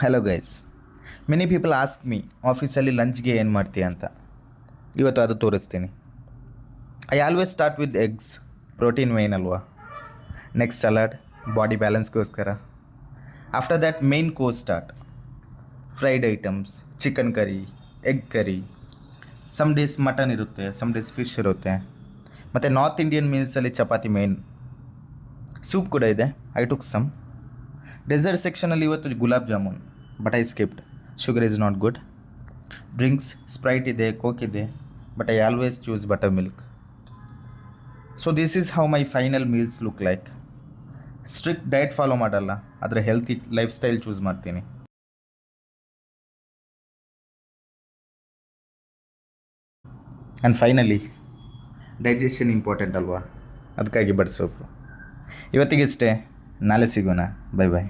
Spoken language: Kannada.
Hello guys, many people ask me ಆಫೀಸಲ್ಲಿ ಲಂಚ್ಗೆ ಏನು ಮಾಡ್ತೀಯ ಅಂತ. ಇವತ್ತು ಅದು ತೋರಿಸ್ತೀನಿ. I always start with eggs, protein main ಅಲ್ವಾ. ನೆಕ್ಸ್ಟ್ ಸಲಾಡ್, ಬಾಡಿ ಬ್ಯಾಲೆನ್ಸ್ಗೋಸ್ಕರ. After that main course start. Fried items, chicken curry, egg curry, some days mutton ಇರುತ್ತೆ, ಸಮ್ ಡೇಸ್ ಫಿಶ್ ಇರುತ್ತೆ. ಮತ್ತು ನಾರ್ತ್ ಇಂಡಿಯನ್ ಮೀಲ್ಸಲ್ಲಿ ಚಪಾತಿ ಮೇನ್. ಸೂಪ್ ಕೂಡ ಇದೆ, ಐ ಟುಕ್ ಸಮ್. ಡೆಸರ್ಟ್ ಸೆಕ್ಷನಲ್ಲಿ ಇವತ್ತು gulab jamun, but I skipped. Sugar is not good. Drinks Sprite ಇದೆ, ಕೋಕ್ ಇದೆ, but I always choose buttermilk. So this is how my final meals look like. Strict diet follow ಮಾಡಲ್ಲ, ಆದರೆ ಹೆಲ್ತಿ ಲೈಫ್ ಸ್ಟೈಲ್ ಚೂಸ್ ಮಾಡ್ತೀನಿ. ಆ್ಯಂಡ್ ಫೈನಲಿ ಡೈಜೆಷನ್ ಇಂಪಾರ್ಟೆಂಟ್ ಅಲ್ವಾ, ಅದಕ್ಕಾಗಿ ಬಡಿಸೋಕು. ಇವತ್ತಿಗಿಷ್ಟೇ, ನಾಳೆ ಸಿಗೋಣ. ಬೈ ಬಾಯ್.